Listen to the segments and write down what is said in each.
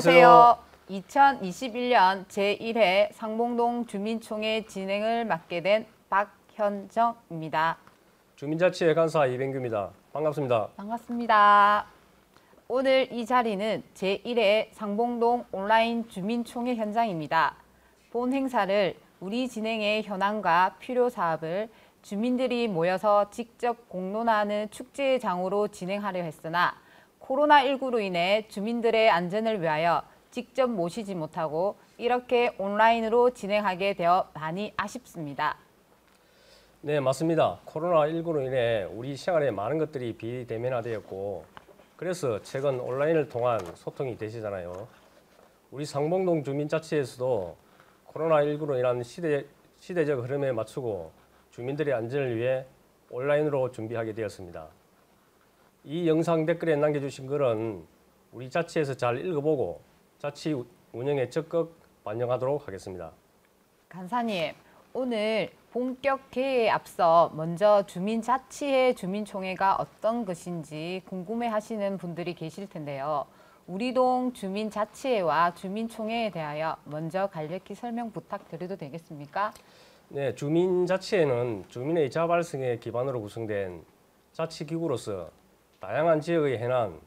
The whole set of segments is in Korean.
안녕하세요. 2021년 제1회 상봉동 주민총회 진행을 맡게 된 박현정입니다. 주민자치회 간사 이병규입니다. 반갑습니다. 반갑습니다. 오늘 이 자리는 제1회 상봉동 온라인 주민총회 현장입니다. 본 행사를 우리 진행의 현황과 필요 사업을 주민들이 모여서 직접 공론화하는 축제의 장으로 진행하려 했으나 코로나19로 인해 주민들의 안전을 위하여 직접 모시지 못하고 이렇게 온라인으로 진행하게 되어 많이 아쉽습니다. 네, 맞습니다. 코로나19로 인해 우리 생활에 많은 것들이 비대면화되었고 그래서 최근 온라인을 통한 소통이 되시잖아요. 우리 상봉동 주민자치에서도 코로나19로 인한 시대적 흐름에 맞추고 주민들의 안전을 위해 온라인으로 준비하게 되었습니다. 이 영상 댓글에 남겨주신 글은 우리 자치에서 잘 읽어보고 자치 운영에 적극 반영하도록 하겠습니다. 간사님, 오늘 본격 개회에 앞서 먼저 주민자치회 주민총회가 어떤 것인지 궁금해하시는 분들이 계실 텐데요. 우리동 주민자치회와 주민총회에 대하여 먼저 간략히 설명 부탁드려도 되겠습니까? 네, 주민자치회는 주민의 자발성에 기반으로 구성된 자치기구로서 다양한 지역의 현안,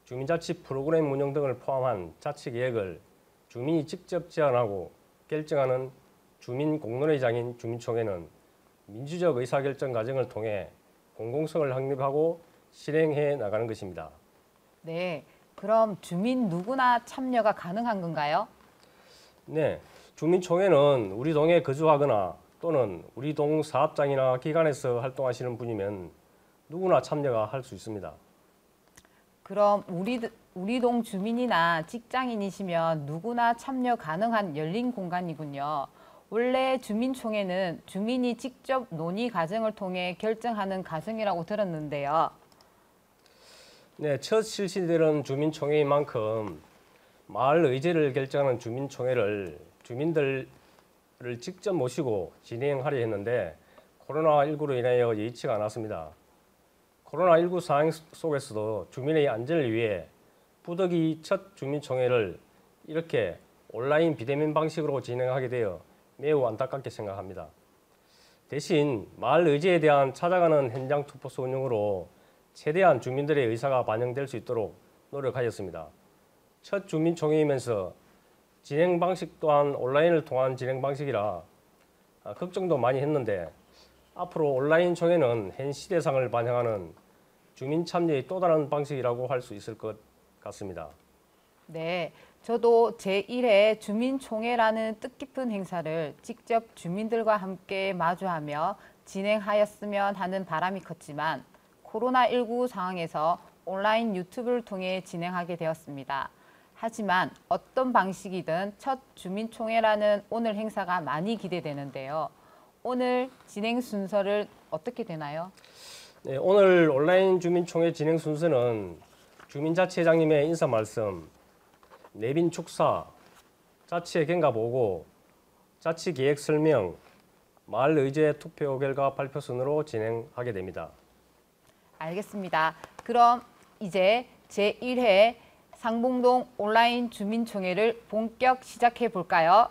주민자치 프로그램 운영 등을 포함한 자치계획을 주민이 직접 제안하고 결정하는 주민 공론회장인 주민총회는 민주적 의사결정 과정을 통해 공공성을 확립하고 실행해 나가는 것입니다. 네, 그럼 주민 누구나 참여가 가능한 건가요? 네, 주민총회는 우리 동에 거주하거나 또는 우리 동 사업장이나 기관에서 활동하시는 분이면 누구나 참여가 할 수 있습니다. 그럼 우리 동 주민이나 직장인이시면 누구나 참여 가능한 열린 공간이군요. 원래 주민총회는 주민이 직접 논의 과정을 통해 결정하는 과정이라고 들었는데요. 네, 첫 실시되는 주민총회인 만큼 마을 의제를 결정하는 주민총회를 주민들을 직접 모시고 진행하려 했는데 코로나19로 인하여 여의치가 않았습니다. 코로나19 상황 속에서도 주민의 안전을 위해 부득이 첫 주민총회를 이렇게 온라인 비대면 방식으로 진행하게 되어 매우 안타깝게 생각합니다. 대신 마을 의제에 대한 찾아가는 현장 투표소 운영으로 최대한 주민들의 의사가 반영될 수 있도록 노력하였습니다. 첫 주민총회이면서 진행 방식 또한 온라인을 통한 진행 방식이라 걱정도 많이 했는데 앞으로 온라인 총회는 현 시대상을 반영하는 주민 참여의 또 다른 방식이라고 할 수 있을 것 같습니다. 네, 저도 제1회 주민총회라는 뜻깊은 행사를 직접 주민들과 함께 마주하며 진행하였으면 하는 바람이 컸지만 코로나19 상황에서 온라인 유튜브를 통해 진행하게 되었습니다. 하지만 어떤 방식이든 첫 주민총회라는 오늘 행사가 많이 기대되는데요. 오늘 진행 순서를 어떻게 되나요? 네, 오늘 온라인 주민총회 진행 순서는 주민자치회장님의 인사 말씀, 내빈 축사, 자치회 경과 보고, 자치계획 설명, 마을 의제 투표 결과 발표 순으로 진행하게 됩니다. 알겠습니다. 그럼 이제 제1회 상봉동 온라인 주민총회를 본격 시작해 볼까요?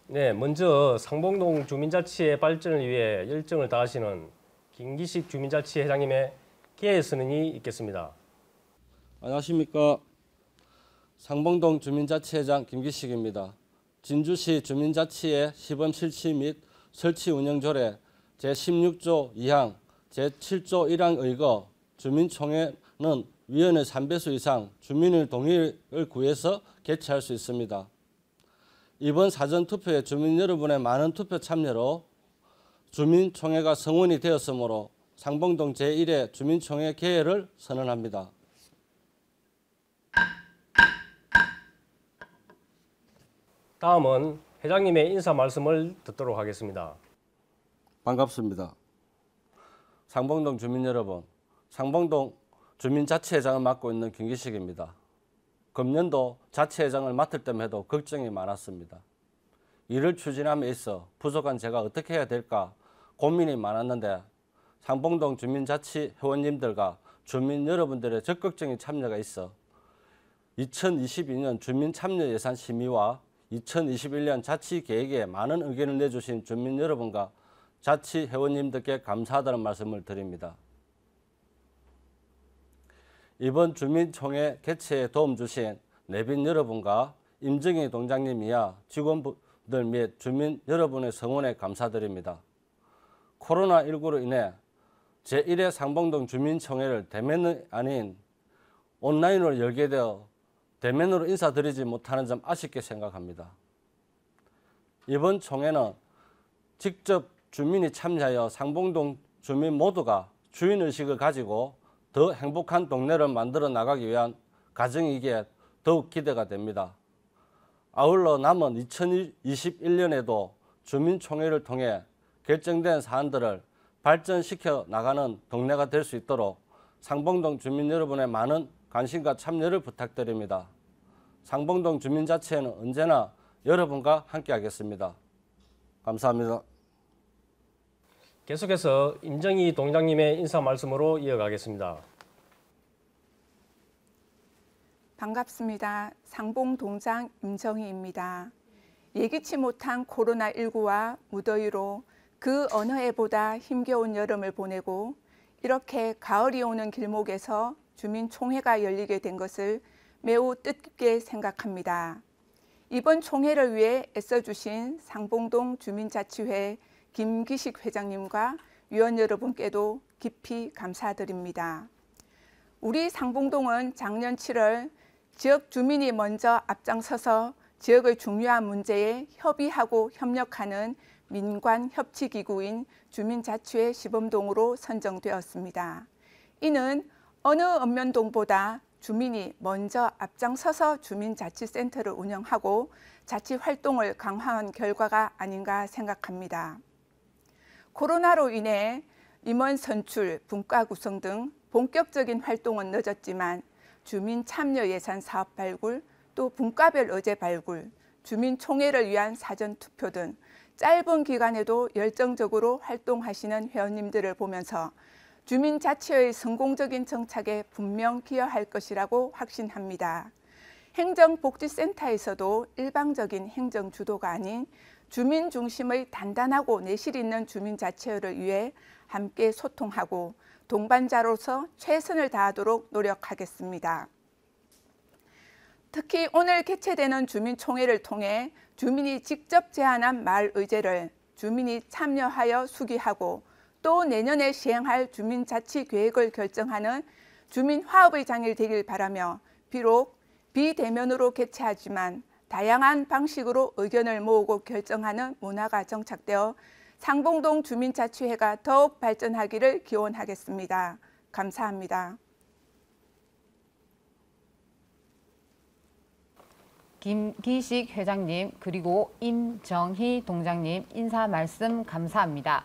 네, 먼저 상봉동 주민자치의 발전을 위해 열정을 다하시는 김기식 주민자치회장님의 개회 선언이 있겠습니다. 안녕하십니까. 상봉동 주민자치회장 김기식입니다. 진주시 주민자치의 시범 실시 및 설치 운영 조례 제16조 2항 제7조 1항 의거 주민총회는 위원회 3배수 이상 주민의 동의를 구해서 개최할 수 있습니다. 이번 사전투표에 주민 여러분의 많은 투표 참여로 주민총회가 성원이 되었으므로 상봉동 제1회 주민총회 개회를 선언합니다. 다음은 회장님의 인사 말씀을 듣도록 하겠습니다. 반갑습니다. 상봉동 주민 여러분, 상봉동 주민자치회장을 맡고 있는 김기식입니다. 금년도 자치회장을 맡을 때만 해도 걱정이 많았습니다. 일을 추진함에 있어 부족한 제가 어떻게 해야 될까 고민이 많았는데 상봉동 주민자치 회원님들과 주민 여러분들의 적극적인 참여가 있어 2022년 주민참여예산 심의와 2021년 자치계획에 많은 의견을 내주신 주민 여러분과 자치회원님들께 감사하다는 말씀을 드립니다. 이번 주민총회 개최에 도움 주신 내빈 여러분과 임정희 동장님 이하 직원분들 및 주민 여러분의 성원에 감사드립니다. 코로나19로 인해 제1회 상봉동 주민총회를 대면이 아닌 온라인으로 열게 되어 대면으로 인사드리지 못하는 점 아쉽게 생각합니다. 이번 총회는 직접 주민이 참여하여 상봉동 주민 모두가 주인의식을 가지고 더 행복한 동네를 만들어 나가기 위한 과정이기에 더욱 기대가 됩니다. 아울러 남은 2021년에도 주민총회를 통해 결정된 사안들을 발전시켜 나가는 동네가 될 수 있도록 상봉동 주민 여러분의 많은 관심과 참여를 부탁드립니다. 상봉동 주민자치회는 언제나 여러분과 함께하겠습니다. 감사합니다. 계속해서 임정희 동장님의 인사 말씀으로 이어가겠습니다. 반갑습니다. 상봉동장 임정희입니다. 예기치 못한 코로나19와 무더위로 그 어느 해보다 힘겨운 여름을 보내고 이렇게 가을이 오는 길목에서 주민총회가 열리게 된 것을 매우 뜻깊게 생각합니다. 이번 총회를 위해 애써주신 상봉동 주민자치회 김기식 회장님과 위원 여러분께도 깊이 감사드립니다. 우리 상봉동은 작년 7월 지역 주민이 먼저 앞장서서 지역의 중요한 문제에 협의하고 협력하는 민관 협치기구인 주민자치회 시범동으로 선정되었습니다. 이는 어느 읍면동보다 주민이 먼저 앞장서서 주민자치센터를 운영하고 자치활동을 강화한 결과가 아닌가 생각합니다. 코로나로 인해 임원 선출, 분과 구성 등 본격적인 활동은 늦었지만 주민 참여 예산 사업 발굴, 또 분과별 의제 발굴, 주민총회를 위한 사전투표 등 짧은 기간에도 열정적으로 활동하시는 회원님들을 보면서 주민자치회의 성공적인 정착에 분명 기여할 것이라고 확신합니다. 행정복지센터에서도 일방적인 행정 주도가 아닌 주민 중심의 단단하고 내실 있는 주민자치회를 위해 함께 소통하고 동반자로서 최선을 다하도록 노력하겠습니다. 특히 오늘 개최되는 주민총회를 통해 주민이 직접 제안한 마을 의제를 주민이 참여하여 수기하고 또 내년에 시행할 주민자치계획을 결정하는 주민화합의 장이 되길 바라며 비록 비대면으로 개최하지만 다양한 방식으로 의견을 모으고 결정하는 문화가 정착되어 상봉동 주민자치회가 더욱 발전하기를 기원하겠습니다. 감사합니다. 김기식 회장님 그리고 임정희 동장님 인사 말씀 감사합니다.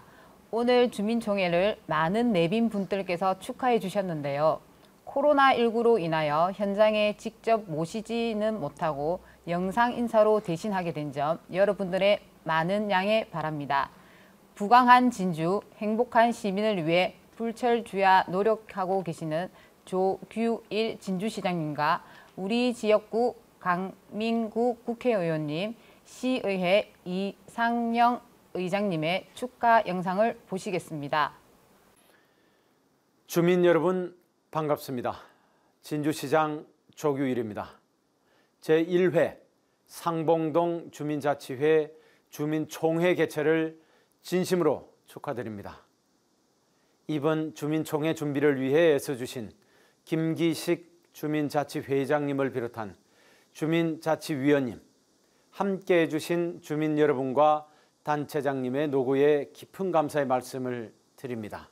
오늘 주민총회를 많은 내빈 분들께서 축하해 주셨는데요. 코로나19로 인하여 현장에 직접 모시지는 못하고 영상 인사로 대신하게 된 점 여러분들의 많은 양해 바랍니다. 부강한 진주, 행복한 시민을 위해 불철주야 노력하고 계시는 조규일 진주시장님과 우리 지역구 강민구 국회의원님, 시의회 이상영 의장님의 축하 영상을 보시겠습니다. 주민 여러분 반갑습니다. 진주시장 조규일입니다. 제1회 상봉동 주민자치회 주민총회 개최를 진심으로 축하드립니다. 이번 주민총회 준비를 위해 애써주신 김기식 주민자치회장님을 비롯한 주민자치위원님, 함께해 주신 주민 여러분과 단체장님의 노고에 깊은 감사의 말씀을 드립니다.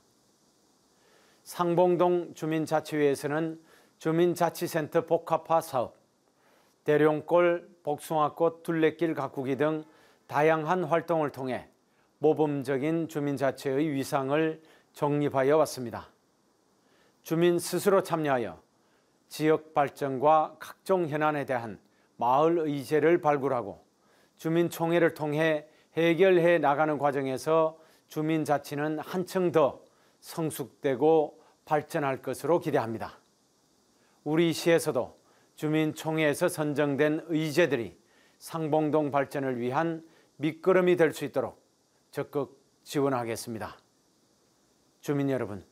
상봉동 주민자치회에서는 주민자치센터 복합화 사업, 대룡골, 복숭아꽃, 둘레길 가꾸기 등 다양한 활동을 통해 모범적인 주민자치의 위상을 정립하여 왔습니다. 주민 스스로 참여하여 지역 발전과 각종 현안에 대한 마을 의제를 발굴하고 주민총회를 통해 해결해 나가는 과정에서 주민자치는 한층 더 성숙되고 발전할 것으로 기대합니다. 우리 시에서도 주민총회에서 선정된 의제들이 상봉동 발전을 위한 밑거름이 될 수 있도록 적극 지원하겠습니다. 주민 여러분,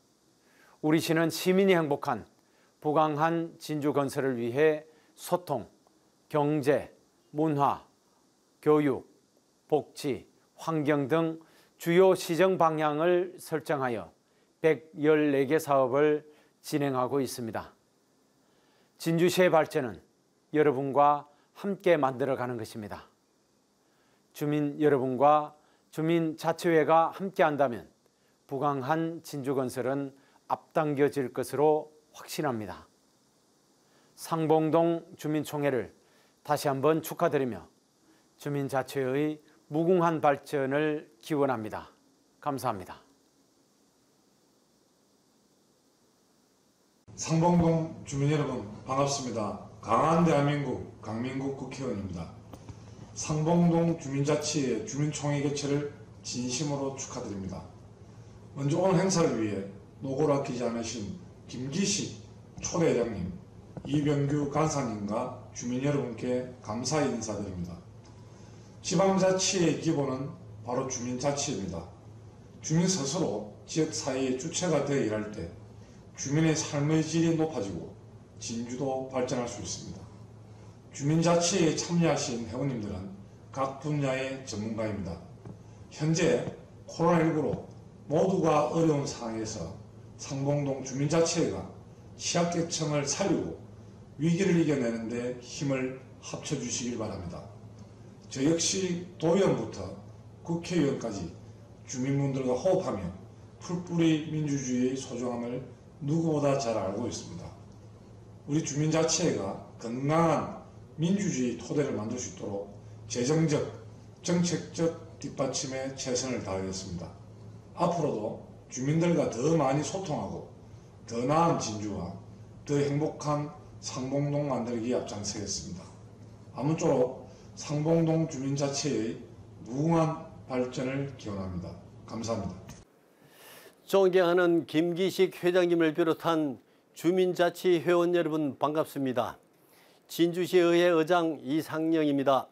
우리 시는 시민이 행복한 부강한 진주 건설을 위해 소통, 경제, 문화, 교육, 복지, 환경 등 주요 시정 방향을 설정하여 114개 사업을 진행하고 있습니다. 진주시의 발전은 여러분과 함께 만들어가는 것입니다. 주민 여러분과 주민자치회가 함께한다면 부강한 진주건설은 앞당겨질 것으로 확신합니다. 상봉동 주민총회를 다시 한번 축하드리며 주민자치회의 무궁한 발전을 기원합니다. 감사합니다. 상봉동 주민 여러분 반갑습니다. 강한 대한민국 강민국 국회의원입니다. 상봉동 주민자치회 주민총회 개최를 진심으로 축하드립니다. 먼저 오늘 행사를 위해 노고를 아끼지 않으신 김기식 초대회장님, 이병규 간사님과 주민 여러분께 감사의 인사드립니다. 지방자치의 기본은 바로 주민자치입니다. 주민 스스로 지역사회의 주체가 되어 일할 때 주민의 삶의 질이 높아지고 진주도 발전할 수 있습니다. 주민자치에 참여하신 회원님들은 각 분야의 전문가입니다. 현재 코로나19로 모두가 어려운 상황에서 상봉동 주민자치회가 취약계층을 살리고 위기를 이겨내는 데 힘을 합쳐주시길 바랍니다. 저 역시 도의원부터 국회의원까지 주민분들과 호흡하며 풀뿌리 민주주의의 소중함을 누구보다 잘 알고 있습니다. 우리 주민자치회가 건강한 민주주의 토대를 만들 수 있도록 재정적, 정책적 뒷받침에 최선을 다하겠습니다. 앞으로도 주민들과 더 많이 소통하고 더 나은 진주와 더 행복한 상봉동 만들기에 앞장서겠습니다. 아무쪼록 상봉동 주민자치회의 무궁한 발전을 기원합니다. 감사합니다. 존경하는 김기식 회장님을 비롯한 주민자치 회원 여러분 반갑습니다. 진주시의회 의장 이상영입니다.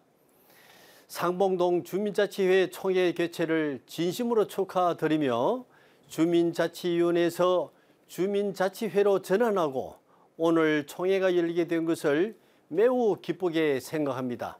상봉동 주민자치회 총회 개최를 진심으로 축하드리며 주민자치위원회에서 주민자치회로 전환하고 오늘 총회가 열리게 된 것을 매우 기쁘게 생각합니다.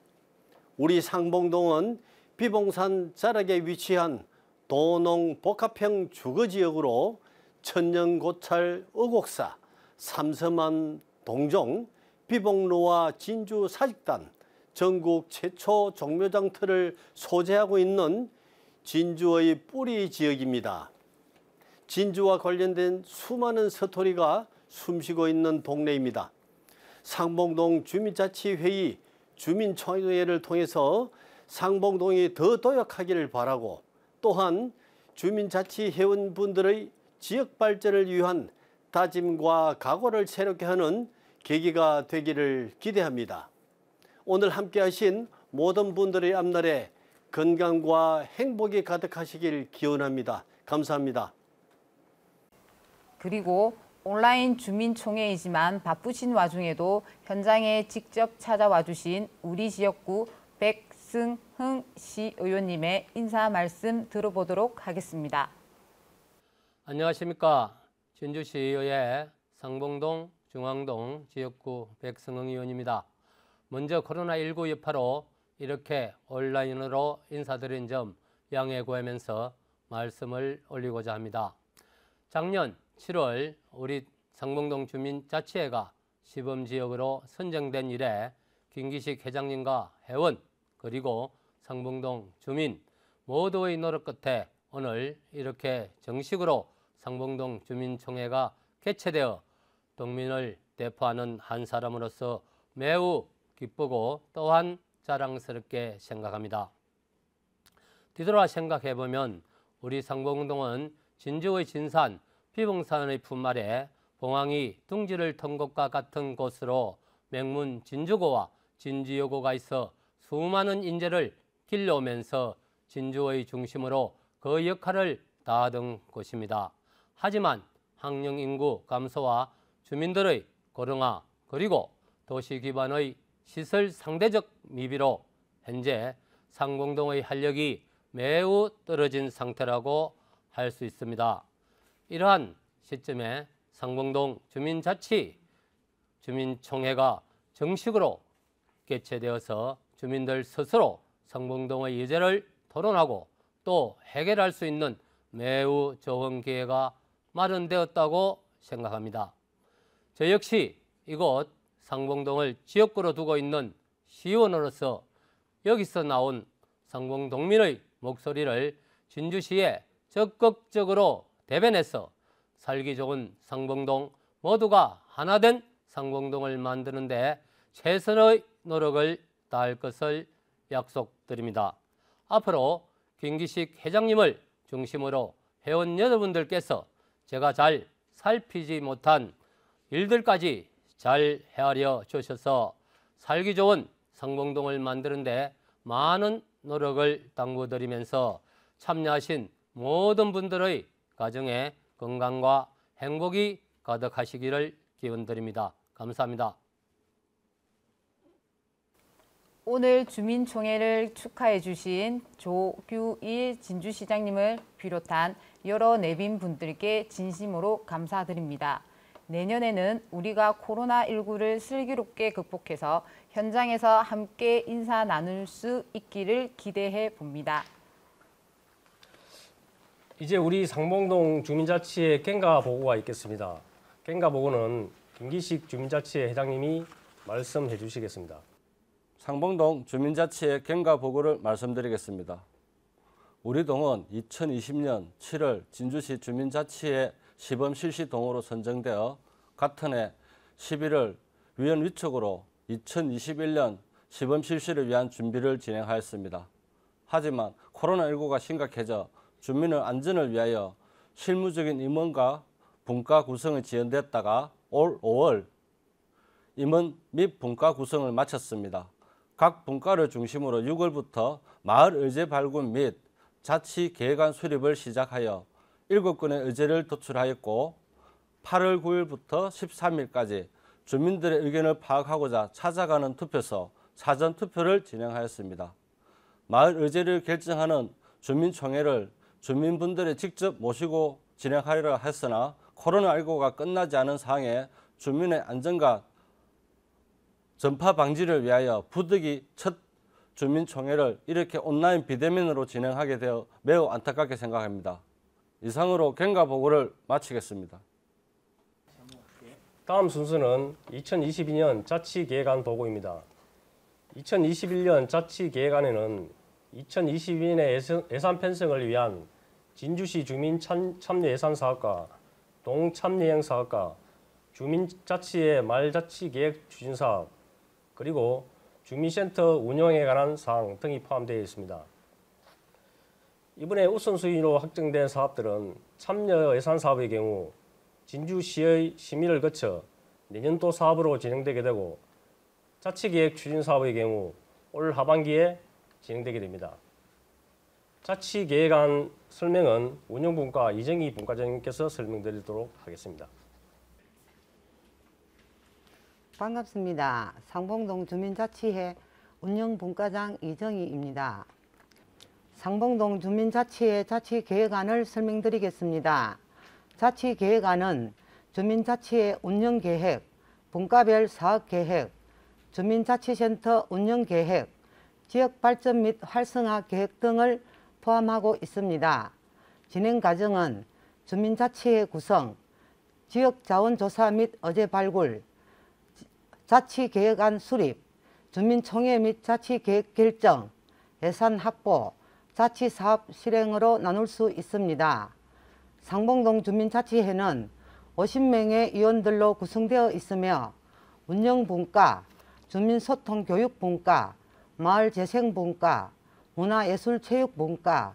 우리 상봉동은 비봉산 자락에 위치한 도농 복합형 주거지역으로 천년고찰 의곡사, 삼섬안 동종, 비봉로와 진주 사직단, 전국 최초 종묘장터를 소재하고 있는 진주의 뿌리 지역입니다. 진주와 관련된 수많은 서토리가 숨쉬고 있는 동네입니다. 상봉동 주민자치회의 주민총회를 통해서 상봉동이 더 도약하기를 바라고 또한 주민자치회원분들의 지역 발전을 위한 다짐과 각오를 새롭게 하는 계기가 되기를 기대합니다. 오늘 함께하신 모든 분들의 앞날에 건강과 행복이 가득하시길 기원합니다. 감사합니다. 그리고 온라인 주민총회이지만 바쁘신 와중에도 현장에 직접 찾아와 주신 우리 지역구 백승흥 시의원님의 인사 말씀 들어보도록 하겠습니다. 안녕하십니까. 진주시의회 상봉동 중앙동 지역구 백승흥 의원입니다. 먼저 코로나19 여파로 이렇게 온라인으로 인사드린 점 양해 구하면서 말씀을 올리고자 합니다. 작년 7월 우리 상봉동 주민자치회가 시범지역으로 선정된 이래 김기식 회장님과 회원 그리고 상봉동 주민 모두의 노력 끝에 오늘 이렇게 정식으로 상봉동 주민총회가 개최되어 동민을 대표하는 한 사람으로서 매우 기쁘고 또한 자랑스럽게 생각합니다. 뒤돌아 생각해보면 우리 상봉동은 진주의 진산 비봉산의 품말에 봉황이 둥지를 턴 곳과 같은 곳으로 명문 진주고와 진주여고가 있어 수많은 인재를 길러오면서 진주의 중심으로 그 역할을 다하던 곳입니다. 하지만 학령 인구 감소와 주민들의 고령화 그리고 도시 기반의 시설 상대적 미비로 현재 상공동의 활력이 매우 떨어진 상태라고 할 수 있습니다. 이러한 시점에 상봉동 주민총회가 정식으로 개최되어서 주민들 스스로 상봉동의 의제를 토론하고 또 해결할 수 있는 매우 좋은 기회가 마련되었다고 생각합니다. 저 역시 이곳 상봉동을 지역구로 두고 있는 시의원으로서 여기서 나온 상봉동민의 목소리를 진주시에 적극적으로 대변해서 살기 좋은 상봉동 모두가 하나된 상봉동을 만드는 데 최선의 노력을 다할 것을 약속드립니다. 앞으로 김기식 회장님을 중심으로 회원 여러분들께서 제가 잘 살피지 못한 일들까지 잘 헤아려 주셔서 살기 좋은 상봉동을 만드는 데 많은 노력을 당부드리면서 참여하신 모든 분들의 가정에 건강과 행복이 가득하시기를 기원드립니다. 감사합니다. 오늘 주민총회를 축하해 주신 조규일 진주시장님을 비롯한 여러 내빈 분들께 진심으로 감사드립니다. 내년에는 우리가 코로나19를 슬기롭게 극복해서 현장에서 함께 인사 나눌 수 있기를 기대해 봅니다. 이제 우리 상봉동 주민자치회 갱가 보고가 있겠습니다. 갱가 보고는 김기식 주민자치회 회장님이 말씀해 주시겠습니다. 상봉동 주민자치회 갱가 보고를 말씀드리겠습니다. 우리 동은 2020년 7월 진주시 주민자치회 시범 실시 동으로 선정되어 같은 해 11월 위원 위촉으로 2021년 시범 실시를 위한 준비를 진행하였습니다. 하지만 코로나19가 심각해져 주민의 안전을 위하여 실무적인 임원과 분과 구성이 지연됐다가 올 5월 임원 및 분과 구성을 마쳤습니다. 각 분과를 중심으로 6월부터 마을 의제 발굴 및 자치 계획안 수립을 시작하여 7건의 의제를 도출하였고 8월 9일부터 13일까지 주민들의 의견을 파악하고자 찾아가는 투표소, 사전투표를 진행하였습니다. 마을 의제를 결정하는 주민총회를 주민분들이 직접 모시고 진행하리라 했으나 코로나19가 끝나지 않은 상황에 주민의 안전과 전파 방지를 위하여 부득이 첫 주민총회를 이렇게 온라인 비대면으로 진행하게 되어 매우 안타깝게 생각합니다. 이상으로 갱가 보고를 마치겠습니다. 다음 순서는 2022년 자치계획안 보고입니다. 2021년 자치계획안에는 2022년의 예산 편성을 위한 진주시 주민 참여 예산 사업과 동참여형 사업과 주민자치의 말자치계획 추진 사업 그리고 주민센터 운영에 관한 사항 등이 포함되어 있습니다. 이번에 우선순위로 확정된 사업들은 참여 예산 사업의 경우 진주시의 심의를 거쳐 내년도 사업으로 진행되게 되고 자치계획 추진 사업의 경우 올 하반기에 진행되게 됩니다. 자치계획안 설명은 운영분과 이정희 분과장님께서 설명드리도록 하겠습니다. 반갑습니다. 상봉동 주민자치회 운영분과장 이정희입니다. 상봉동 주민자치회 자치계획안을 설명드리겠습니다. 자치계획안은 주민자치회 운영계획, 분과별 사업계획, 주민자치센터 운영계획, 지역발전 및 활성화 계획 등을 포함하고 있습니다. 진행 과정은 주민자치회 구성, 지역자원조사 및 의제 발굴, 자치계획안 수립, 주민총회 및 자치계획 결정, 예산 확보, 자치사업 실행으로 나눌 수 있습니다. 상봉동 주민자치회는 50명의 위원들로 구성되어 있으며 운영분과, 주민소통교육분과, 마을재생분과, 문화예술체육분과,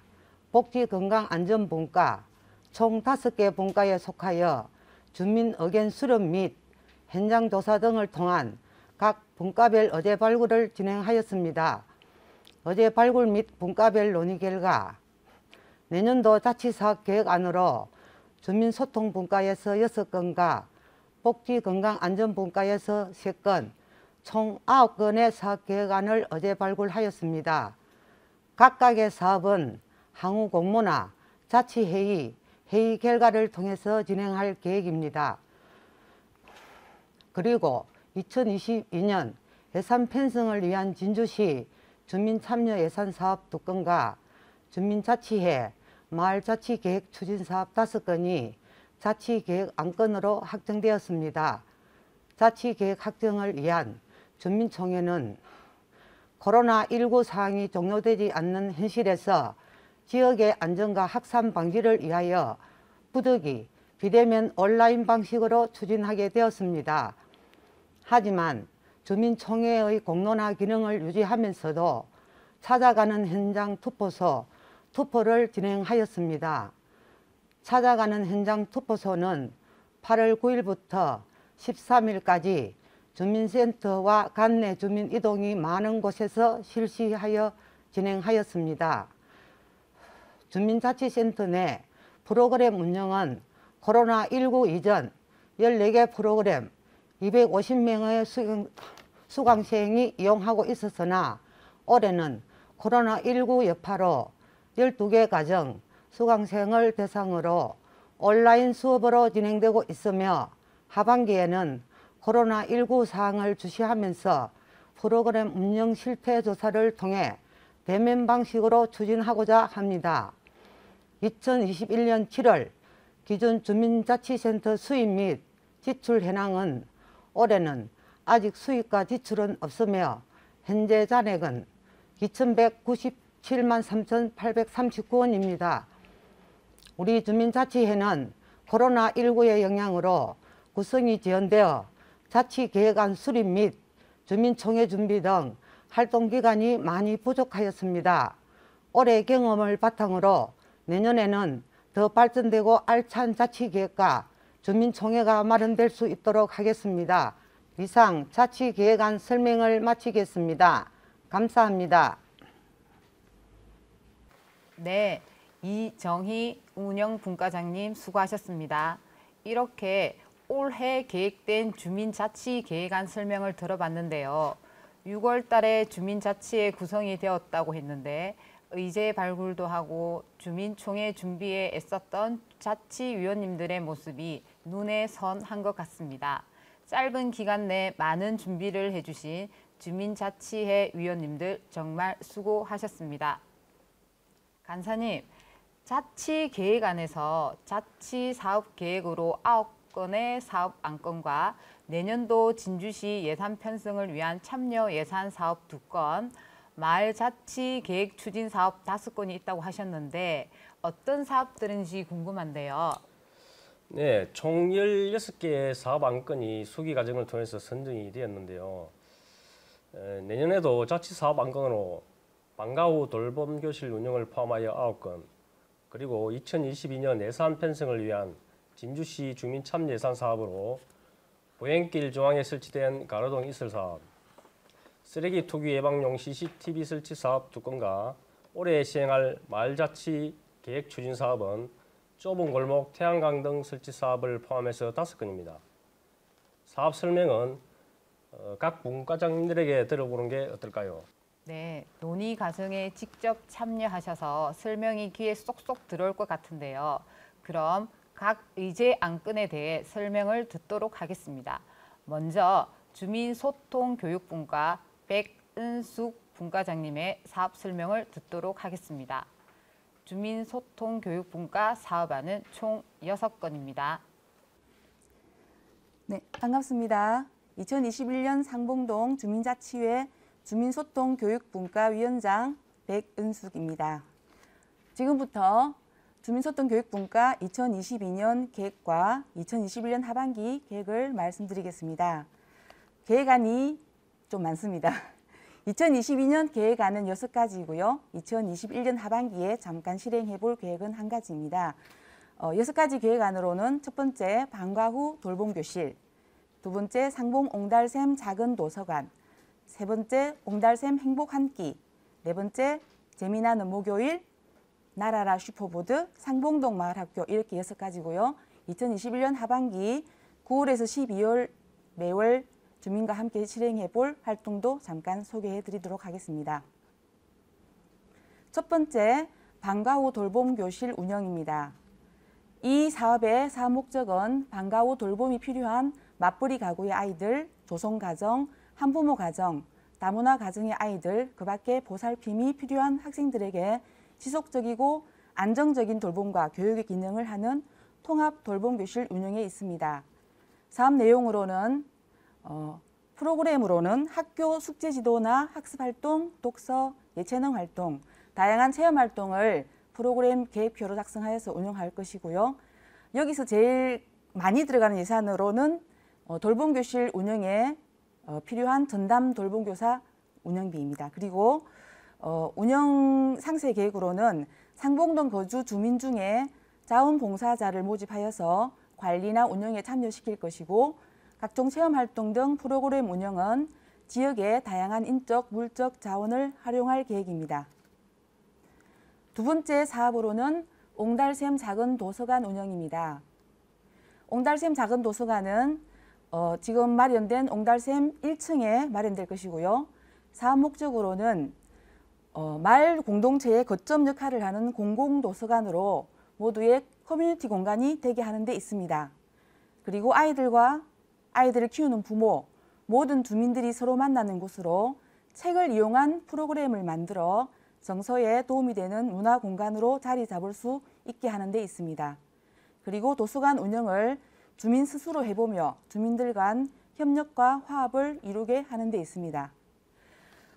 복지건강안전분과 총 5개 분과에 속하여 주민 의견 수렴 및 현장조사 등을 통한 각 분과별 의제 발굴을 진행하였습니다. 의제 발굴 및 분과별 논의 결과 내년도 자치사업 계획안으로 주민소통분과에서 6건과 복지건강안전분과에서 3건, 총 9건의 사업계획안을 어제 발굴하였습니다. 각각의 사업은 향후 공모나 자치회의, 회의 결과를 통해서 진행할 계획입니다. 그리고 2022년 예산 편성을 위한 진주시 주민참여 예산사업 2건과 주민자치회, 마을자치계획 추진사업 5건이 자치계획 안건으로 확정되었습니다. 자치계획 확정을 위한 주민총회는 코로나19 상황이 종료되지 않는 현실에서 지역의 안전과 확산 방지를 위하여 부득이 비대면 온라인 방식으로 추진하게 되었습니다. 하지만 주민총회의 공론화 기능을 유지하면서도 찾아가는 현장 투표소, 투표를 진행하였습니다. 찾아가는 현장 투표소는 8월 9일부터 13일까지 주민센터와 관내 주민 이동이 많은 곳에서 실시하여 진행하였습니다. 주민자치센터 내 프로그램 운영은 코로나19 이전 14개 프로그램 250명의 수강생이 이용하고 있었으나 올해는 코로나19 여파로 12개 가정 수강생을 대상으로 온라인 수업으로 진행되고 있으며 하반기에는 코로나19 사항을 주시하면서 프로그램 운영 실태 조사를 통해 대면 방식으로 추진하고자 합니다. 2021년 7월 기존 주민자치센터 수입 및 지출 현황은 올해는 아직 수입과 지출은 없으며 현재 잔액은 2,197만 3,839원입니다. 우리 주민자치회는 코로나19의 영향으로 구성이 지연되어 자치계획안 수립 및 주민총회 준비 등 활동기간이 많이 부족하였습니다. 올해 경험을 바탕으로 내년에는 더 발전되고 알찬 자치계획과 주민총회가 마련될 수 있도록 하겠습니다. 이상 자치계획안 설명을 마치겠습니다. 감사합니다. 네, 이정희 운영분과장님 수고하셨습니다. 이렇게 올해 계획된 주민자치계획안 설명을 들어봤는데요. 6월 달에 주민자치회 구성이 되었다고 했는데 의제 발굴도 하고 주민총회 준비에 애썼던 자치위원님들의 모습이 눈에 선한 것 같습니다. 짧은 기간 내 많은 준비를 해주신 주민자치회 위원님들 정말 수고하셨습니다. 간사님, 자치계획안에서 자치사업계획으로 9건의 사업 안건과 내년도 진주시 예산 편성을 위한 참여 예산 사업 2건, 마을자치계획 추진사업 5건이 있다고 하셨는데 어떤 사업들인지 궁금한데요. 네, 총 16개의 사업 안건이 수기 과정을 통해서 선정이 되었는데요. 내년에도 자치사업 안건으로 방과 후 돌봄교실 운영을 포함하여 9건, 그리고 2022년 예산 편성을 위한 진주시 주민참여 예산 사업으로 보행길 중앙에 설치된 가로등 이슬 사업, 쓰레기 투기 예방용 CCTV 설치 사업 2건과 올해 시행할 마을자치 계획 추진 사업은 좁은 골목 태양광 등 설치 사업을 포함해서 5건입니다. 사업 설명은 각 분과장님들에게 들어보는 게 어떨까요? 네, 논의 과정에 직접 참여하셔서 설명이 귀에 쏙쏙 들어올 것 같은데요. 그럼 각 의제 안건에 대해 설명을 듣도록 하겠습니다. 먼저 주민소통교육분과 백은숙 분과장님의 사업 설명을 듣도록 하겠습니다. 주민소통교육분과 사업안은 총 6건입니다. 네, 반갑습니다. 2021년 상봉동 주민자치회 주민소통교육분과 위원장 백은숙입니다. 지금부터 주민소통교육분과 2022년 계획과 2021년 하반기 계획을 말씀드리겠습니다. 계획안이 좀 많습니다. 2022년 계획안은 6가지이고요. 2021년 하반기에 잠깐 실행해 볼 계획은 1가지입니다. 6가지 계획안으로는 첫 번째 방과 후 돌봄교실, 두 번째 상봉 옹달샘 작은 도서관, 세 번째 옹달샘 행복 한 끼, 네 번째 재미난 업무교일, 나라라 슈퍼보드, 상봉동 마을학교 이렇게 6가지고요. 2021년 하반기 9월에서 12월 매월 주민과 함께 실행해 볼 활동도 잠깐 소개해 드리도록 하겠습니다. 첫 번째, 방과 후 돌봄 교실 운영입니다. 이 사업의 사업 목적은 방과 후 돌봄이 필요한 맞벌이 가구의 아이들, 조성가정, 한부모 가정, 다문화 가정의 아이들, 그 밖에 보살핌이 필요한 학생들에게 지속적이고 안정적인 돌봄과 교육의 기능을 하는 통합 돌봄 교실 운영에 있습니다. 사업 내용으로는 프로그램으로는 학교 숙제 지도나 학습 활동, 독서, 예체능 활동, 다양한 체험 활동을 프로그램 계획표로 작성하여서 운영할 것이고요. 여기서 제일 많이 들어가는 예산으로는 돌봄 교실 운영에 필요한 전담 돌봄교사 운영비입니다. 그리고 운영 상세 계획으로는 상봉동 거주 주민 중에 자원봉사자를 모집하여서 관리나 운영에 참여시킬 것이고, 각종 체험활동 등 프로그램 운영은 지역의 다양한 인적, 물적 자원을 활용할 계획입니다. 두 번째 사업으로는 옹달샘 작은 도서관 운영입니다. 옹달샘 작은 도서관은 지금 마련된 옹달샘 1층에 마련될 것이고요. 사업 목적으로는 마을 공동체의 거점 역할을 하는 공공도서관으로 모두의 커뮤니티 공간이 되게 하는 데 있습니다. 그리고 아이들을 키우는 부모, 모든 주민들이 서로 만나는 곳으로 책을 이용한 프로그램을 만들어 정서에 도움이 되는 문화 공간으로 자리 잡을 수 있게 하는 데 있습니다. 그리고 도서관 운영을 주민 스스로 해보며 주민들 간 협력과 화합을 이루게 하는 데 있습니다.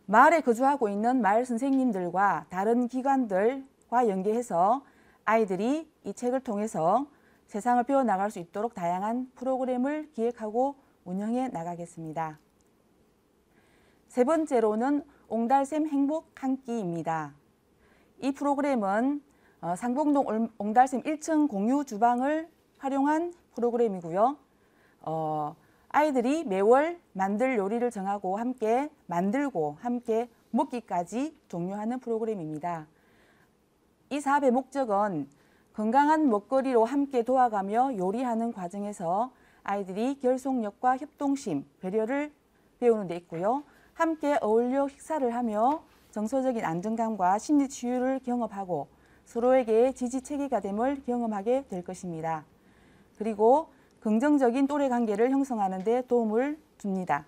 마을에 거주하고 있는 마을 선생님들과 다른 기관들과 연계해서 아이들이 이 책을 통해서 세상을 배워나갈 수 있도록 다양한 프로그램을 기획하고 운영해 나가겠습니다. 세 번째로는 옹달샘 행복 한 끼입니다. 이 프로그램은 상봉동 옹달샘 1층 공유 주방을 활용한 프로그램이고요. 아이들이 매월 만들 요리를 정하고 함께 만들고 함께 먹기까지 종료하는 프로그램입니다. 이 사업의 목적은 건강한 먹거리로 함께 도와가며 요리하는 과정에서 아이들이 결속력과 협동심, 배려를 배우는 데 있고요. 함께 어울려 식사를 하며 정서적인 안정감과 심리 치유를 경험하고 서로에게 지지체계가 됨을 경험하게 될 것입니다. 그리고 긍정적인 또래 관계를 형성하는 데 도움을 줍니다.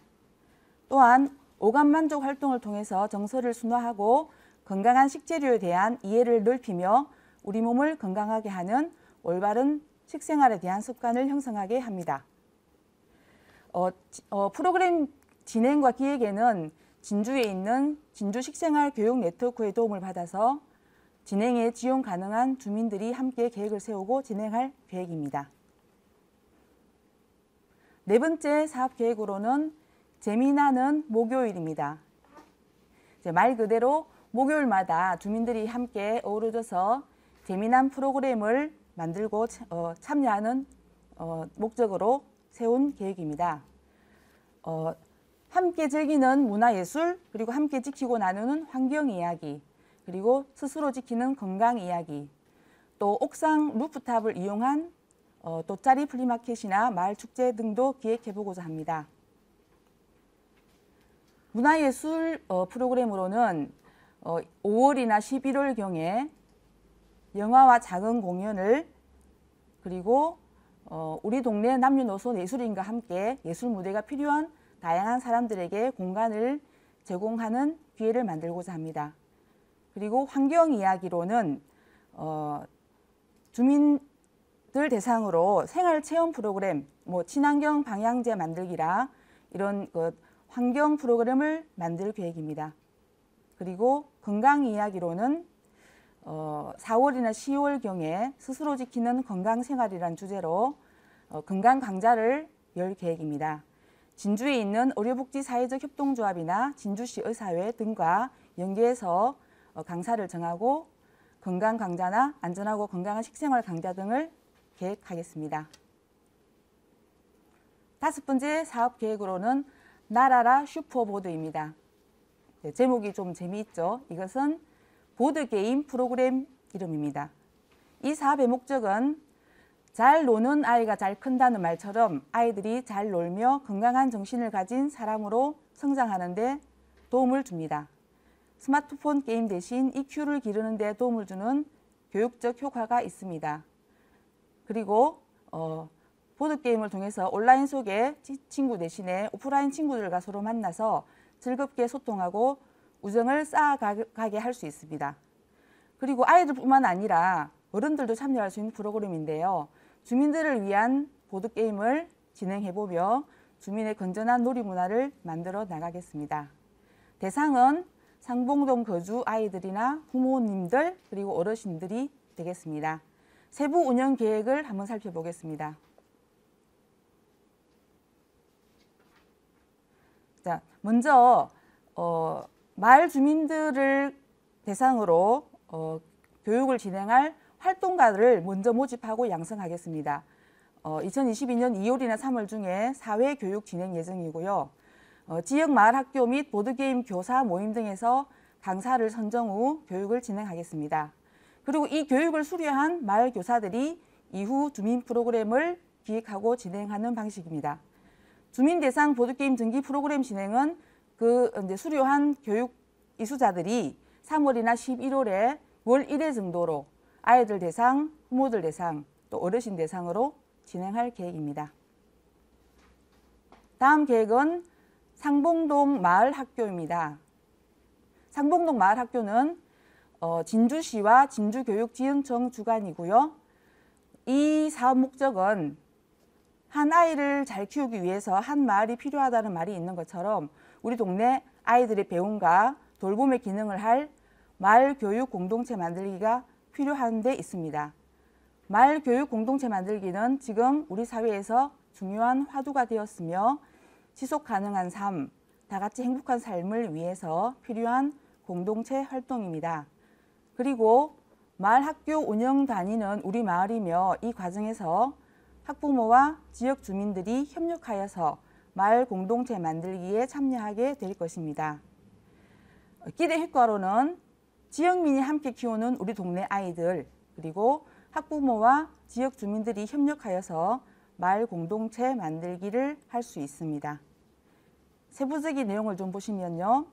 또한 오감 만족 활동을 통해서 정서를 순화하고 건강한 식재료에 대한 이해를 넓히며 우리 몸을 건강하게 하는 올바른 식생활에 대한 습관을 형성하게 합니다. 프로그램 진행과 기획에는 진주에 있는 진주 식생활 교육 네트워크의 도움을 받아서 진행에 지원 가능한 주민들이 함께 계획을 세우고 진행할 계획입니다. 네 번째 사업 계획으로는 재미나는 목요일입니다. 말 그대로 목요일마다 주민들이 함께 어우러져서 재미난 프로그램을 만들고 참여하는 목적으로 세운 계획입니다. 함께 즐기는 문화예술, 그리고 함께 지키고 나누는 환경 이야기, 그리고 스스로 지키는 건강 이야기, 또 옥상 루프탑을 이용한 돗자리 플리마켓이나 마을 축제 등도 기획해보고자 합니다. 문화예술 프로그램으로는 5월이나 11월경에 영화와 작은 공연을, 그리고 우리 동네 남녀노소 예술인과 함께 예술 무대가 필요한 다양한 사람들에게 공간을 제공하는 기회를 만들고자 합니다. 그리고 환경 이야기로는 주민들 대상으로 생활체험 프로그램, 친환경 방향제 만들기라 이런 환경 프로그램을 만들 계획입니다. 그리고 건강 이야기로는 4월이나 10월경에 스스로 지키는 건강생활이란 주제로 건강 강좌를 열 계획입니다. 진주에 있는 의료복지사회적 협동조합이나 진주시 의사회 등과 연계해서 강사를 정하고 건강 강좌나 안전하고 건강한 식생활 강좌 등을 계획하겠습니다. 다섯 번째 사업 계획으로는 나라라 슈퍼보드입니다. 제목이 좀 재미있죠? 이것은 보드게임 프로그램 이름입니다. 이 사업의 목적은 잘 노는 아이가 잘 큰다는 말처럼 아이들이 잘 놀며 건강한 정신을 가진 사람으로 성장하는 데 도움을 줍니다. 스마트폰 게임 대신 EQ를 기르는 데 도움을 주는 교육적 효과가 있습니다. 그리고 보드게임을 통해서 온라인 속의 친구 대신에 오프라인 친구들과 서로 만나서 즐겁게 소통하고 우정을 쌓아가게 할 수 있습니다. 그리고 아이들뿐만 아니라 어른들도 참여할 수 있는 프로그램인데요. 주민들을 위한 보드게임을 진행해보며 주민의 건전한 놀이문화를 만들어 나가겠습니다. 대상은 상봉동 거주 아이들이나 부모님들 그리고 어르신들이 되겠습니다. 세부 운영 계획을 한번 살펴보겠습니다. 자, 먼저 마을 주민들을 대상으로 교육을 진행할 활동가를 먼저 모집하고 양성하겠습니다. 2022년 2월이나 3월 중에 사회교육 진행 예정이고요. 지역 마을학교 및 보드게임 교사 모임 등에서 강사를 선정 후 교육을 진행하겠습니다. 그리고 이 교육을 수료한 마을 교사들이 이후 주민 프로그램을 기획하고 진행하는 방식입니다. 주민 대상 보드게임 등기 프로그램 진행은 이제 수료한 교육 이수자들이 3월이나 11월에 월 1회 정도로 아이들 대상, 부모들 대상, 또 어르신 대상으로 진행할 계획입니다. 다음 계획은 상봉동 마을학교입니다. 상봉동 마을학교는 진주시와 진주교육지원청 주관이고요. 이 사업 목적은 한 아이를 잘 키우기 위해서 한 마을이 필요하다는 말이 있는 것처럼 우리 동네 아이들의 배움과 돌봄의 기능을 할 마을 교육 공동체 만들기가 필요한 데 있습니다. 마을 교육 공동체 만들기는 지금 우리 사회에서 중요한 화두가 되었으며 지속 가능한 삶, 다 같이 행복한 삶을 위해서 필요한 공동체 활동입니다. 그리고 마을 학교 운영단위는 우리 마을이며 이 과정에서 학부모와 지역 주민들이 협력하여서 마을 공동체 만들기에 참여하게 될 것입니다. 기대 효과로는 지역민이 함께 키우는 우리 동네 아이들 그리고 학부모와 지역 주민들이 협력하여서 마을 공동체 만들기를 할 수 있습니다. 세부적인 내용을 좀 보시면요.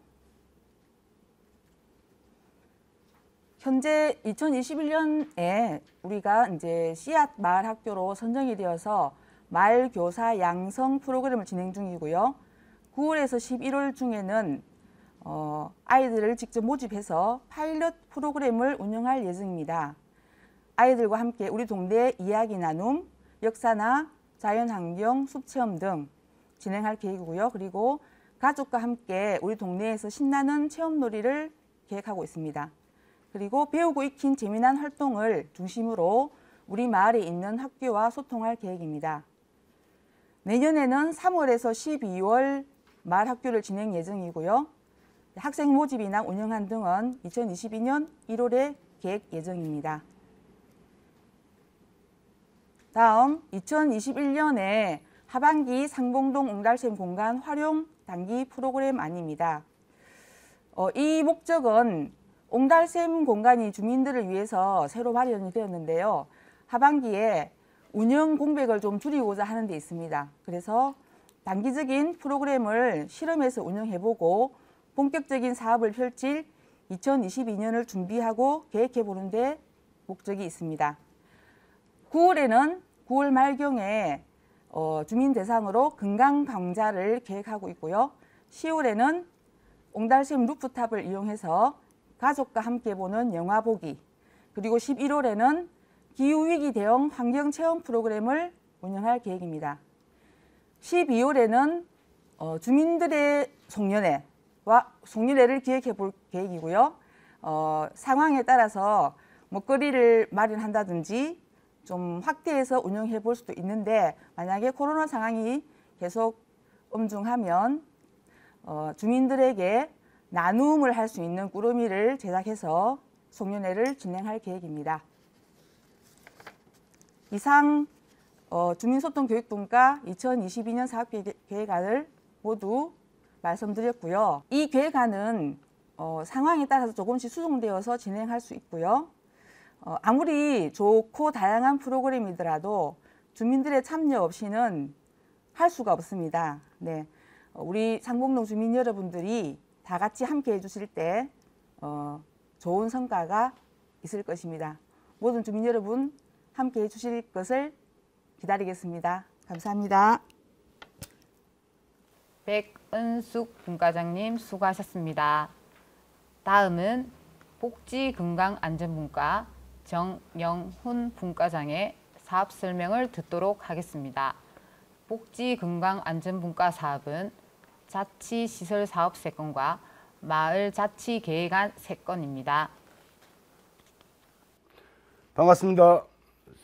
현재 2021년에 우리가 이제 씨앗 마을 학교로 선정이 되어서 마을 교사 양성 프로그램을 진행 중이고요. 9월에서 11월 중에는 아이들을 직접 모집해서 파일럿 프로그램을 운영할 예정입니다. 아이들과 함께 우리 동네 이야기 나눔, 역사나 자연환경, 숲체험 등 진행할 계획이고요. 그리고 가족과 함께 우리 동네에서 신나는 체험놀이를 계획하고 있습니다. 그리고 배우고 익힌 재미난 활동을 중심으로 우리 마을에 있는 학교와 소통할 계획입니다. 내년에는 3월에서 12월 마을 학교를 진행 예정이고요. 학생 모집이나 운영한 등은 2022년 1월에 계획 예정입니다. 다음 2021년에 하반기 상봉동 옹달샘 공간 활용 단기 프로그램 안입니다. 이 목적은 옹달샘 공간이 주민들을 위해서 새로 마련이 되었는데요. 하반기에 운영 공백을 좀 줄이고자 하는 데 있습니다. 그래서 단기적인 프로그램을 실험해서 운영해보고 본격적인 사업을 펼칠 2022년을 준비하고 계획해보는 데 목적이 있습니다. 9월에는 9월 말경에 주민 대상으로 건강 강좌를 계획하고 있고요. 10월에는 옹달샘 루프탑을 이용해서 가족과 함께 보는 영화 보기, 그리고 11월에는 기후위기 대응 환경체험 프로그램을 운영할 계획입니다. 12월에는 주민들의 송년회를 기획해 볼 계획이고요. 상황에 따라서 먹거리를 마련한다든지 좀 확대해서 운영해 볼 수도 있는데 만약에 코로나 상황이 계속 엄중하면 주민들에게 나눔을 할 수 있는 꾸러미를 제작해서 송년회를 진행할 계획입니다. 이상 주민소통교육분과 2022년 사업계획안을 모두 말씀드렸고요. 이 계획안은 상황에 따라서 조금씩 수정되어서 진행할 수 있고요. 아무리 좋고 다양한 프로그램이더라도 주민들의 참여 없이는 할 수가 없습니다. 네, 우리 상봉동 주민 여러분들이 다 같이 함께 해주실 때 좋은 성과가 있을 것입니다. 모든 주민 여러분 함께 해주실 것을 기다리겠습니다. 감사합니다. 백은숙 분과장님 수고하셨습니다. 다음은 복지건강안전분과 정영훈 분과장의 사업 설명을 듣도록 하겠습니다. 복지건강안전분과 사업은 자치시설 사업 3건과 마을자치계획안 3건입니다. 반갑습니다.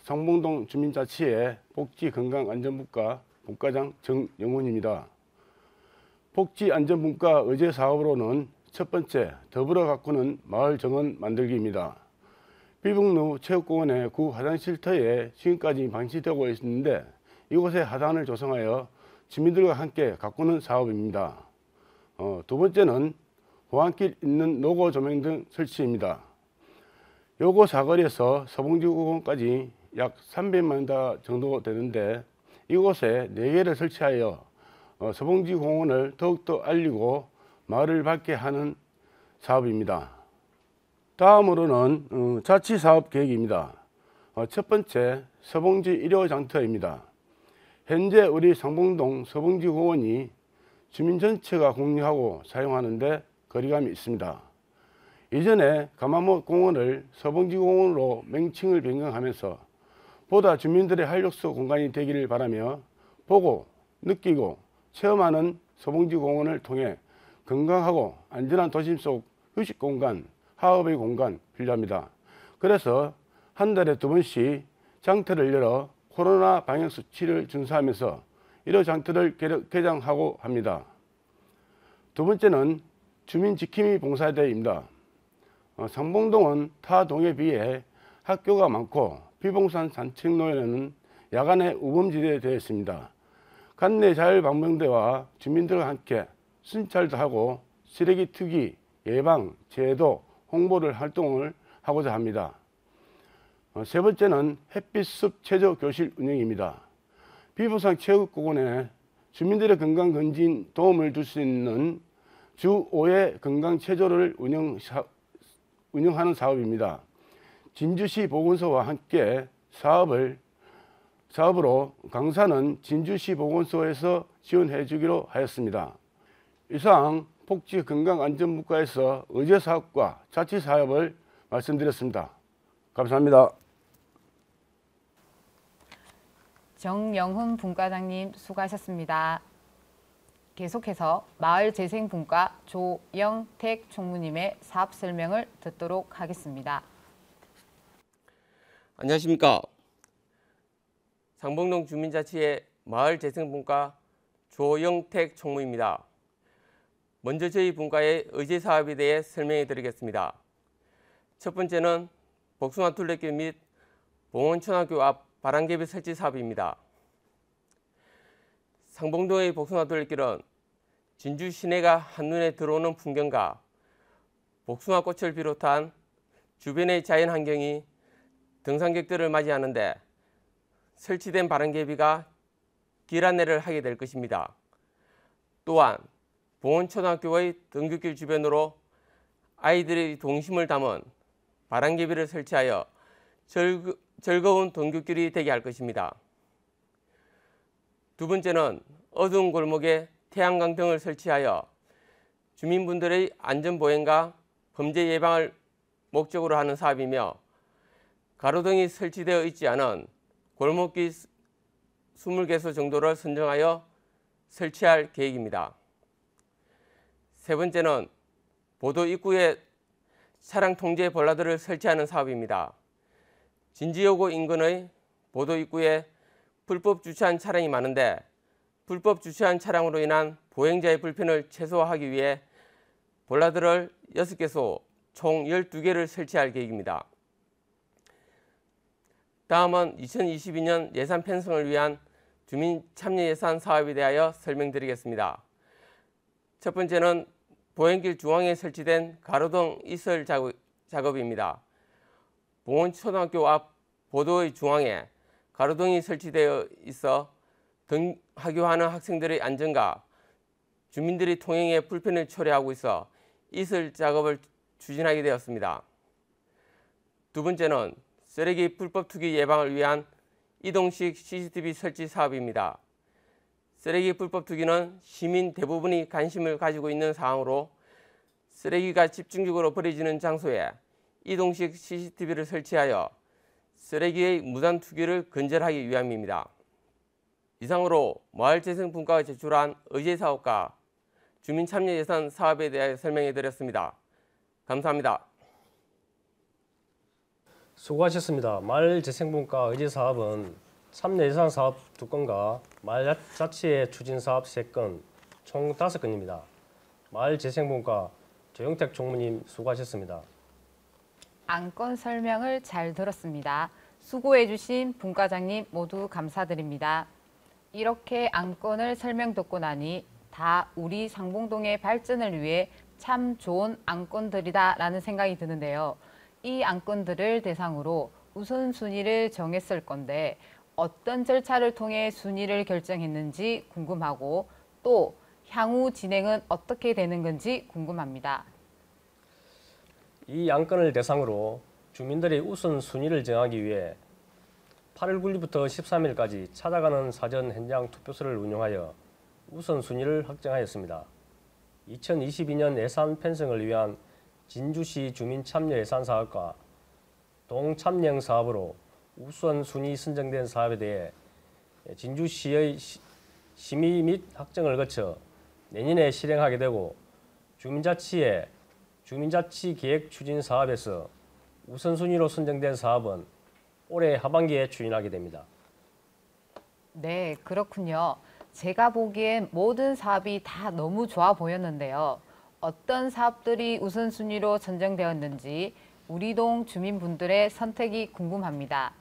상봉동 주민자치회 복지건강안전분과 분과장 정영훈입니다. 복지안전분과 의제 사업으로는 첫 번째, 더불어 가꾸는 마을 정원 만들기입니다. 비북루 체육공원의 구 화장실터에 지금까지 방치되고 있는데 이곳에 하단을 조성하여 주민들과 함께 가꾸는 사업입니다. 두 번째는 호안길 있는 노고 조명 등 설치입니다. 요고 사거리에서 서봉지공원까지 약 300만 다 정도 되는데 이곳에 4개를 설치하여 서봉지공원을 더욱더 알리고 마을을 밝게 하는 사업입니다. 다음으로는 자치사업 계획입니다. 첫 번째, 서봉지 1호 장터입니다. 현재 우리 상봉동 서봉지공원이 주민 전체가 공유하고 사용하는데 거리감이 있습니다. 이전에 가마못 공원을 서봉지공원으로 명칭을 변경하면서 보다 주민들의 활력소 공간이 되기를 바라며 보고 느끼고 체험하는 서봉지공원을 통해 건강하고 안전한 도심 속 휴식 공간, 하업의 공간 필요합니다. 그래서 한 달에 2번씩 장터를 열어 코로나 방역 수치를 준수하면서 1호 장터를 개장하고 합니다. 두 번째는 주민지킴이 봉사대입니다. 상봉동은 타 동에 비해 학교가 많고 비봉산 산책로에는 야간에 우범지대에 되어 있습니다. 관내 자율방범대와 주민들과 함께 순찰도 하고 쓰레기 투기, 예방, 제도, 홍보를 활동을 하고자 합니다. 세 번째는 햇빛숲 체조 교실 운영입니다. 비봉산 체육공원에 주민들의 건강 건진 도움을 줄 수 있는 주 5회 건강 체조를 운영하는 사업입니다. 진주시 보건소와 함께 사업으로 강사는 진주시 보건소에서 지원해 주기로 하였습니다. 이상 복지건강안전분과에서 의제사업과 자치사업을 말씀드렸습니다. 감사합니다. 정영훈 분과장님 수고하셨습니다. 계속해서 마을재생분과 조영택 총무님의 사업 설명을 듣도록 하겠습니다. 안녕하십니까. 상봉동 주민자치회 마을재생분과 조영택 총무입니다. 먼저 저희 분과의 의제사업에 대해 설명해 드리겠습니다. 첫 번째는 복숭아 둘레길 및 봉원초등학교 앞 바람개비 설치 사업입니다. 상봉동의 복숭아 둘레길은 진주 시내가 한눈에 들어오는 풍경과 복숭아 꽃을 비롯한 주변의 자연 환경이 등산객들을 맞이하는데 설치된 바람개비가 길 안내를 하게 될 것입니다. 또한 봉원초등학교의 등굣길 주변으로 아이들의 동심을 담은 바람개비를 설치하여 즐거운 등굣길이 되게 할 것입니다. 두 번째는 어두운 골목에 태양광 등을 설치하여 주민분들의 안전보행과 범죄 예방을 목적으로 하는 사업이며 가로등이 설치되어 있지 않은 골목길 20개소 정도를 선정하여 설치할 계획입니다. 세 번째는 보도 입구에 차량 통제 볼라드를 설치하는 사업입니다. 진지여고 인근의 보도 입구에 불법 주차한 차량이 많은데 불법 주차한 차량으로 인한 보행자의 불편을 최소화하기 위해 볼라드를 6개소 총 12개를 설치할 계획입니다. 다음은 2022년 예산 편성을 위한 주민 참여 예산 사업에 대하여 설명드리겠습니다. 첫 번째는 보행길 중앙에 설치된 가로등 이설 작업입니다. 봉원초등학교 앞 보도의 중앙에 가로등이 설치되어 있어 등하교하는 학생들의 안전과 주민들의 통행에 불편을 초래하고 있어 이슬 작업을 추진하게 되었습니다. 두 번째는 쓰레기 불법 투기 예방을 위한 이동식 CCTV 설치 사업입니다. 쓰레기 불법 투기는 시민 대부분이 관심을 가지고 있는 사항으로 쓰레기가 집중적으로 버려지는 장소에 이동식 CCTV를 설치하여 쓰레기의 무단 투기를 근절하기 위함입니다. 이상으로 마을재생분과가 제출한 의제사업과 주민참여예산 사업에 대해 설명해 드렸습니다. 감사합니다. 수고하셨습니다. 마을재생분과 의제사업은 참여예산 사업 2건과 마을자치의 추진사업 3건, 총 5건입니다. 마을재생분과 조영택 총무님 수고하셨습니다. 안건 설명을 잘 들었습니다. 수고해주신 분과장님 모두 감사드립니다. 이렇게 안건을 설명 듣고 나니 다 우리 상봉동의 발전을 위해 참 좋은 안건들이다라는 생각이 드는데요. 이 안건들을 대상으로 우선순위를 정했을 건데 어떤 절차를 통해 순위를 결정했는지 궁금하고 또 향후 진행은 어떻게 되는 건지 궁금합니다. 이 안건을 대상으로 주민들의 우선순위를 정하기 위해 8월 9일부터 13일까지 찾아가는 사전 현장 투표소를 운영하여 우선순위를 확정하였습니다. 2022년 예산 편성을 위한 진주시 주민참여 예산 사업과 동참여형 사업으로 우선순위 선정된 사업에 대해 진주시의 심의 및 확정을 거쳐 내년에 실행하게 되고 주민자치의 주민자치계획 추진 사업에서 우선순위로 선정된 사업은 올해 하반기에 추진하게 됩니다. 네, 그렇군요. 제가 보기엔 모든 사업이 다 너무 좋아 보였는데요. 어떤 사업들이 우선순위로 선정되었는지 우리 동 주민분들의 선택이 궁금합니다.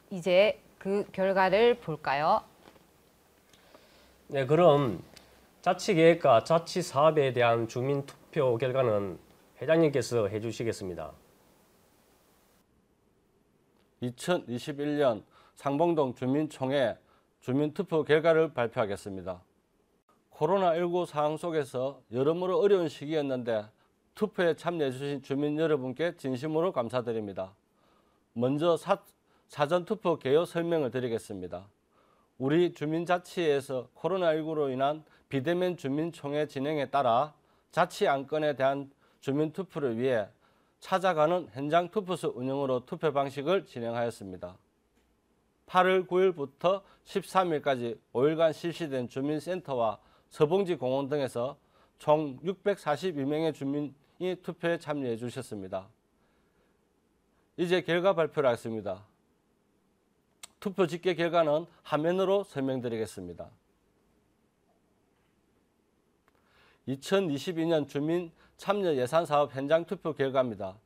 이제 그 결과를 볼까요? 네, 그럼 자치계획과 자치사업에 대한 주민투표 결과는 회장님께서 해주시겠습니다. 2021년 상봉동 주민총회 주민투표 결과를 발표하겠습니다. 코로나19 상황 속에서 여러모로 어려운 시기였는데 투표에 참여해 주신 주민 여러분께 진심으로 감사드립니다. 먼저 사전투표 개요 설명을 드리겠습니다. 우리 주민자치회에서 코로나19로 인한 비대면 주민총회 진행에 따라 자치 안건에 대한 주민투표를 위해 찾아가는 현장 투표소 운영으로 투표 방식을 진행하였습니다. 8월 9일부터 13일까지 5일간 실시된 주민센터와 서봉지 공원 등에서 총 642명의 주민이 투표에 참여해 주셨습니다. 이제 결과 발표를 하겠습니다. 투표 집계 결과는 화면으로 설명드리겠습니다. 2022년 주민 참여 예산 사업 현장 투표 결과입니다.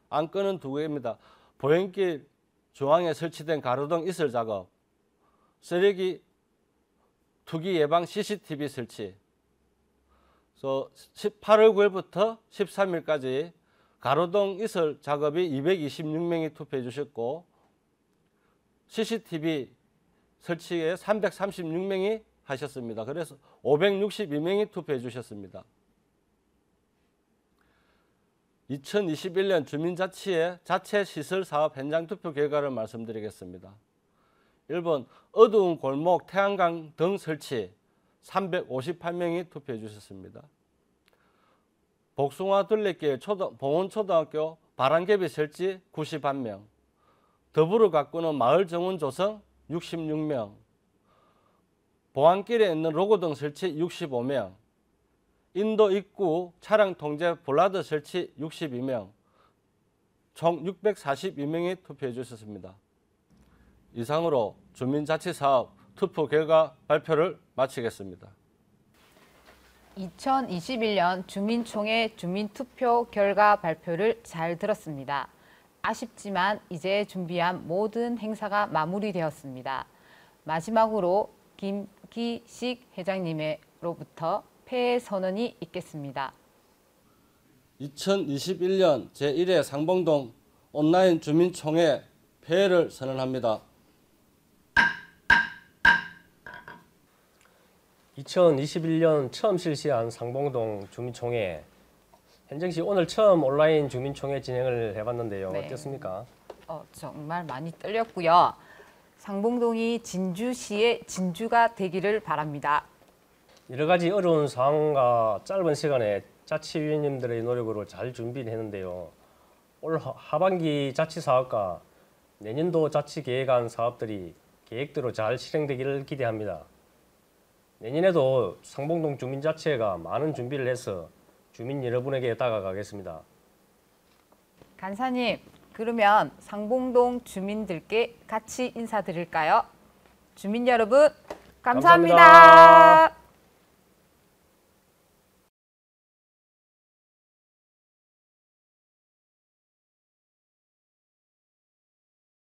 안건은 2개입니다. 보행길 중앙에 설치된 가로등 이슬 작업, 쓰레기 투기 예방 CCTV 설치. 8월 9일부터 13일까지 가로등 이슬 작업이 226명이 투표해 주셨고 CCTV 설치에 336명이 하셨습니다. 그래서 562명이 투표해 주셨습니다. 2021년 주민자치의 자체시설사업 현장 투표 결과를 말씀드리겠습니다. 1번 어두운 골목 태양광 등 설치 358명이 투표해 주셨습니다. 복숭아 둘레길 봉원초등학교 바람개비 설치 91명, 더불어 가꾸는 마을 정원 조성 66명, 보안길에 있는 로고등 설치 65명, 인도 입구 차량 통제 볼라드 설치 62명, 총 642명이 투표해 주셨습니다. 이상으로 주민자치사업 투표 결과 발표를 마치겠습니다. 2021년 주민총회 주민투표 결과 발표를 잘 들었습니다. 아쉽지만 이제 준비한 모든 행사가 마무리되었습니다. 마지막으로 김기식 회장님으로부터 폐해 선언이 있겠습니다. 2021년 제1회 상봉동 온라인 주민총회 폐회를 선언합니다. 2021년 처음 실시한 상봉동 주민총회, 현정씨 오늘 처음 온라인 주민총회 진행을 해봤는데요. 네. 어땠습니까? 정말 많이 떨렸고요. 상봉동이 진주시의 진주가 되기를 바랍니다. 여러 가지 어려운 상황과 짧은 시간에 자치위원님들의 노력으로 잘 준비를 했는데요. 올 하반기 자치사업과 내년도 자치계획안 사업들이 계획대로 잘 실행되기를 기대합니다. 내년에도 상봉동 주민자치회가 많은 준비를 해서 주민 여러분에게 다가가겠습니다. 간사님, 그러면 상봉동 주민들께 같이 인사드릴까요? 주민 여러분, 감사합니다.